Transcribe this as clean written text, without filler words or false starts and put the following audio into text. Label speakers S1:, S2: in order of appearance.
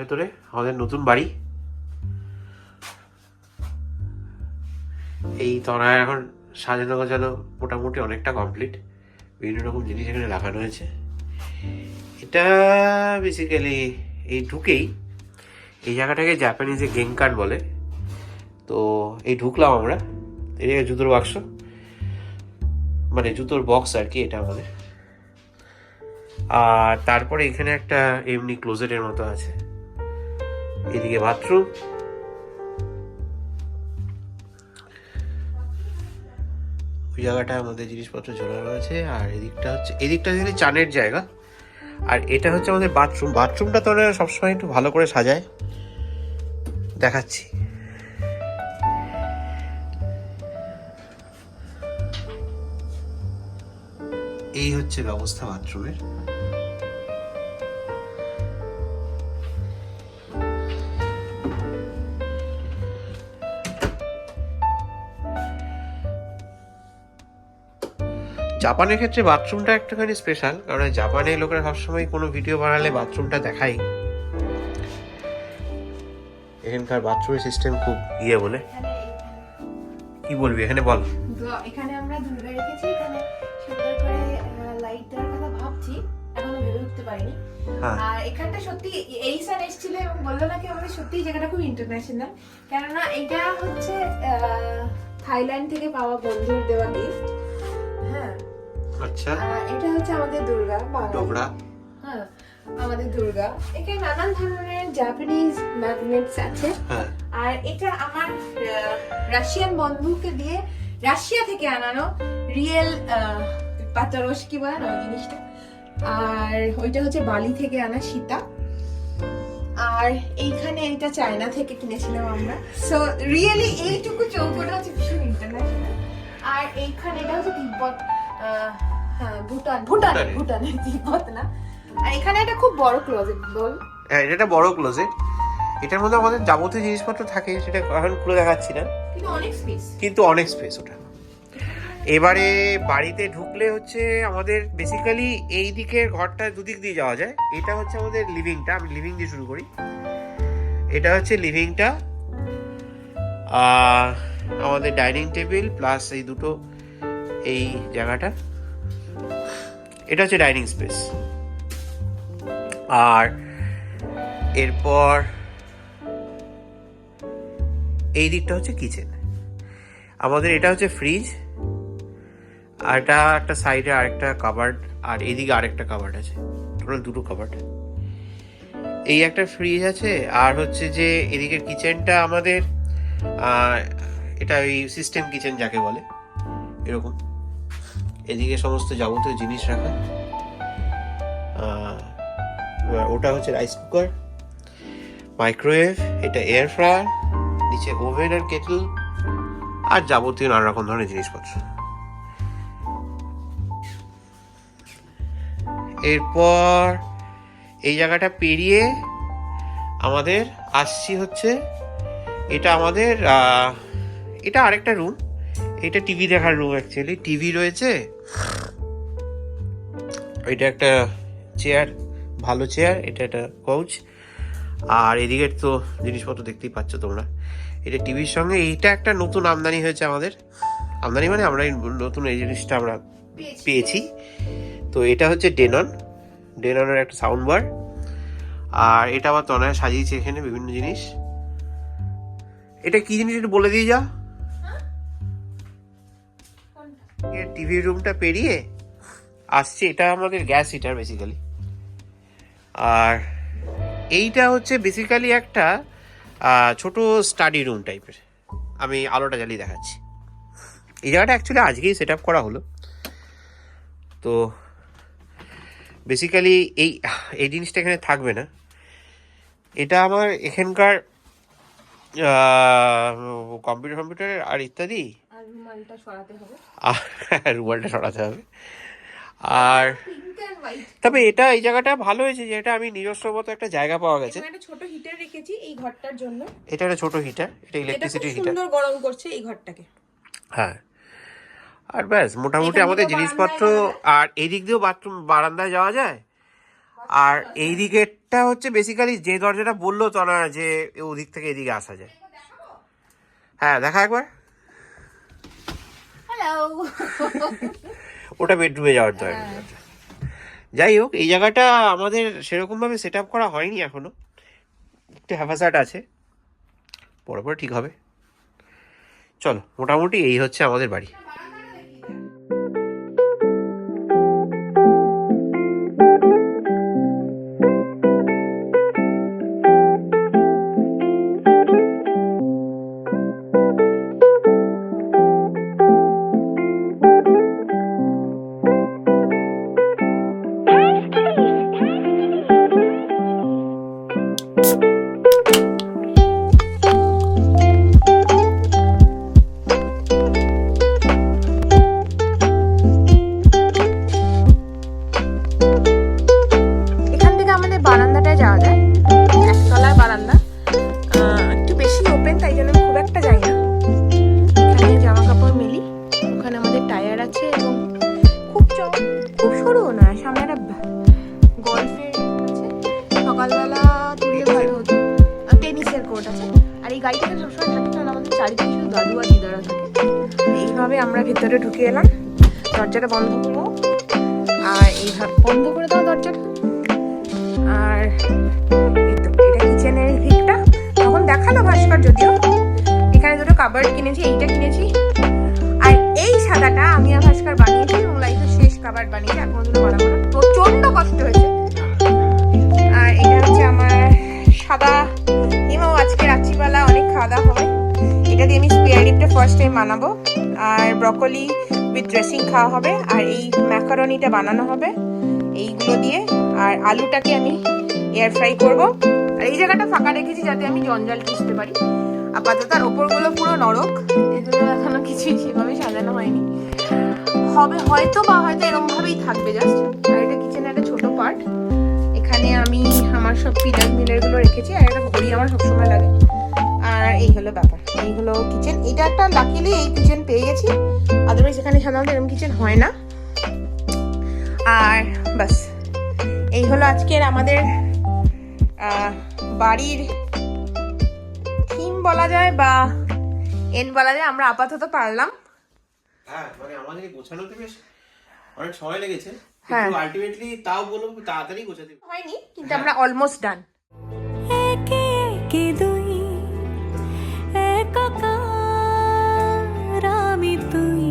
S1: ভেতরে আমাদের নতুন বাড়ি। এই তনায় এখন সাজানো গোছানো মোটামুটি অনেকটা কমপ্লিট। বিভিন্ন রকম জিনিস এখানে লাগানো হয়েছে। এটা বেসিক্যালি এই ঢুকেই এই জায়গাটাকে জাপানিজে গেংকান বলে। তো এই ঢুকলাম আমরা, এই জুতোর বাক্স মানে জুতোর বক্স আর কি এটা আমাদের। আর তারপরে এখানে একটা এমনি ক্লোজেটের মতো আছে, এদিকে বাথরুম, ওই জায়গাটা আমাদের জিনিসপত্র ঝোলানো আছে। আর এদিকটা হচ্ছে চানের জায়গা। আর এটা হচ্ছে আমাদের বাথরুম। বাথরুমটা তো সবসময় একটু ভালো করে সাজায়, দেখাচ্ছি। এই হচ্ছে ব্যবস্থা বাথরুমের। জাপানের ক্ষেত্রে বাথরুমটা একটুখানি স্পেশাল, কারণ জাপানে লোকেরা সবসময় কোনো ভিডিও বানালে বাথরুমটা দেখাই। এখানকার বাথরুমের সিস্টেম খুব বলে। কি বলবি এখানে বল।
S2: এখানে আমরা দুর্গা রেখেছি, এখানে সুন্দর করে লাইট দেওয়ার কথা ভাবছি, এখনো ভেবে উঠতে পারিনি। আর এখানটা সত্যি এই স্যার এসেছিল এবং বললো নাকি আমাদের সত্যি জায়গাটা খুব ইন্টারন্যাশনাল, কেননা এটা হচ্ছে থাইল্যান্ড থেকে পাওয়া বন্ধুর দেওয়া গিফট। হ্যাঁ
S1: আচ্ছা,
S2: এটা হচ্ছে আমাদের দুর্গা
S1: ডোগরা।
S2: হ্যাঁ আমাদের দুর্গা। এখানে নানান ধরনের জাপানিজ ম্যাগনেটস আছে। আর এটা আমার রাশিয়ান বন্ধুকে দিয়ে রাশিয়া থেকে আনানো রিয়েল পাতারস্কি বানানো ওই জিনিসটা। আর ওইটা হচ্ছে বালি থেকে আনা সীতা। আর এইখানে এটা চায়না থেকে কিনেছিলাম আমরা। সো রিয়েলি এইটুকু চৌকোটা হচ্ছে ভীষণ ইন্টারন্যাশনাল। আর এইখানে এটা হচ্ছে তিব্বত, হ্যাঁ ভুটানের তিব্বত না। আর এখানে একটা খুব বড় ক্লোজেট বল।
S1: হ্যাঁ, এটা বড় ক্লোজেট। এটার মধ্যে আমাদের যাবতীয় জিনিসপত্র থাকে, সেটা এখন খুলে দেখাচ্ছি না, কিন্তু অনেক স্পেস ওটা। এবারে বাড়িতে ঢুকলে হচ্ছে আমাদের বেসিক্যালি এই দিকের ঘরটা দুদিক দিয়ে যাওয়া যায়। এটা হচ্ছে আমাদের লিভিংটা, আমি লিভিং দিয়ে শুরু করি। এটা হচ্ছে লিভিংটা, আমাদের ডাইনিং টেবিল প্লাস এই দুটো এই জায়গাটা, এটা হচ্ছে ডাইনিং স্পেস। আর এরপর এই দিকটা হচ্ছে কিচেন আমাদের। এটা হচ্ছে ফ্রিজ, আর এটা একটা সাইডে আরেকটা কাবার্ড, আর এদিকে আরেকটা কাবার্ড আছে, টোটাল দুটো কাবার্ড। এই একটা ফ্রিজ আছে। আর হচ্ছে যে এদিকে কিচেনটা আমাদের, এটা ওই সিস্টেম কিচেন যাকে বলে এরকম। এদিকে সমস্ত যাবতীয় জিনিস রাখা। ওটা হচ্ছে রাইস কুকার, মাইক্রোওয়েভ, এটা এয়ার ফ্রায়ার, নিচে ওভেন আর কেটল, আর যাবতীয় নানা রকম ধরনের জিনিসপত্র। এরপর এই জায়গাটা পেরিয়ে আমাদের আসছি হচ্ছে, এটা আমাদের এটা আরেকটা রুম। এটা টিভি দেখার রুম। অ্যাকচুয়ালি টিভি রয়েছে, এটা একটা চেয়ার, ভালো চেয়ার, এটা একটা কাউচ। আর এদিকের তো জিনিসপত্র দেখতেই পাচ্ছ তোমরা। এটা টিভির সঙ্গে এইটা একটা নতুন আমদানি হয়েছে আমাদের। আমদানি মানে আমরা নতুন এই জিনিসটা আমরা পেয়েছি। তো এটা হচ্ছে ডেননের একটা সাউন্ড বার। আর এটা আবার তনয় সাজিয়েছে এখানে বিভিন্ন জিনিস। এটা কি জিনিস একটু বলে দিয়ে যা। টিভি রুমটা পেরিয়ে আসছে, এটা আমাদের গ্যাস হিটার বেসিক্যালি। আর এইটা হচ্ছে বেসিক্যালি একটা ছোট স্টাডি রুম টাইপের। আমি আলোটা জ্বালিয়ে দেখাচ্ছি। এই জায়গাটা অ্যাকচুয়ালি আজকেই সেট আপ করা হলো। তো বেসিক্যালি এই জিনিসটা এখানে থাকবে না। এটা আমার এখানকার কম্পিউটারের আর ইত্যাদি। রুমালটা সরাতে হবে। আর তবে এটা এই জায়গাটা ভালো হয়েছে যে এটা আমি নিজস্ব মতো একটা জায়গা পাওয়া গেছে।
S2: একটা ছোট হিটার রেখেছি এই ঘরটার জন্য।
S1: এটা একটা ছোট হিটার, এটা ইলেকট্রিসিটি হিটার,
S2: সুন্দর গরম করছে এই ঘরটাকে।
S1: হ্যাঁ। আর ব্যাস মোটামুটি আমাদের জিনিসপত্র। আর এই দিক দিয়েও বাথরুম, বারান্দায় যাওয়া যায়। আর এই দিকেরটা হচ্ছে বেসিক্যালি যে দরজাটা বললো তোরা যে ওদিক থেকে এদিকে আসা যায়। হ্যাঁ দেখা একবার।
S2: হ্যালো।
S1: ওটা বেডরুমে যাওয়ার দরজা। যাই হোক, এই জায়গাটা আমাদের সেরকমভাবে সেট আপ করা হয়নি এখনো, একটু হ্যাফাসাট আছে, পরে পরে ঠিক হবে। চলো, মোটামুটি এই হচ্ছে আমাদের বাড়ি।
S2: এখান থেকে আমাদের বারান্দাটায় যাওয়া যায়, একতলার বারান্দা, একটু বেশি ওপেন, তাই জন্য খুব একটা যাই না। এখানে জামা কাপড় মেলি, ওখানে আমাদের টায়ার আছে এবং খুব সরুও নয়, সামনে একটা গল্ফের আছে, সকালবেলা তুললে ভালো হতো, টেনিসের কোর্ট আছে। আর এই গাড়িটাতে সবসময় থাকে, কারণ আমাদের চারিদিকে শুধু দাদু আর দিদারা থাকে। এইভাবে আমরা ভেতরে ঢুকে এলাম, দরজাটা বন্ধ করবো, আর এইভাবে বন্ধ করে দাও দরজাটা। আর এটা কিচেনের ভিকটা তখন দেখালো ভাস্কর, যদিও এখানে দুটো কাবার্ড কিনেছি, এইটা কিনেছি, আর এই সাদাটা আমি আর ভাস্কর বানিয়েছি এবং লাইফের শেষ কাবার্ড বানিয়েছি, এখনো দুটো বানাবো না, প্রচন্ড কষ্ট হয়েছে। আর এটা হচ্ছে আমার সাদা হিমাও, আজকে রাত্রিবেলা অনেক খাওয়া দাওয়া হবে। এটা দিয়ে আমি স্পেয়ার রিবটা ফার্স্ট টাইম বানাবো, আর ব্রকলি উইথ ড্রেসিং খাওয়া হবে, আর এই ম্যাকারনিটা বানানো হবে এইগুলো দিয়ে, আর আলুটাকে আমি এয়ার ফ্রাই করব। আর এই জায়গাটা ফাঁকা রেখেছি যাতে আমি জঞ্জাল টুসতে পারি। আপাতত আর ওপরগুলো পুরো নরক, এগুলো এখনো কিছুই সেভাবে সাজানো হয়নি, হবে হয়তো, বা হয়তো এরকম ভাবেই থাকবে জাস্ট। আর এটা কিচেনের একটা ছোট পার্ট, এখানে আমি আমার সব পিলার মিলারগুলো রেখেছি, আর একটা ঘড়ি আমার সবসময় লাগে। আর এই হলো ব্যাপার, এই হলো কিচেন। এটা একটা লাকিলি এই কিচেন পেয়ে গেছি, আদারওয়াইজ এখানে সাধারণত এরকম কিচেন হয় না। আর বাস, এই হলো আজকের আমাদের বাড়ির থিম বলা যায় বা এন বলা যায়। আমরা আপাতত পারলাম।
S1: হ্যাঁ, মানে আমাদের গোছানোতে বেশ অনেক সময় লেগেছে,
S2: হ্যাঁ,
S1: কিন্তু আলটিমেটলি তাও বলবো তাড়াতাড়ি গোছাতে
S2: হয়নি, কিন্তু আমরা অলমোস্ট ডান।
S3: একে একে দুই একাকার আমি তুই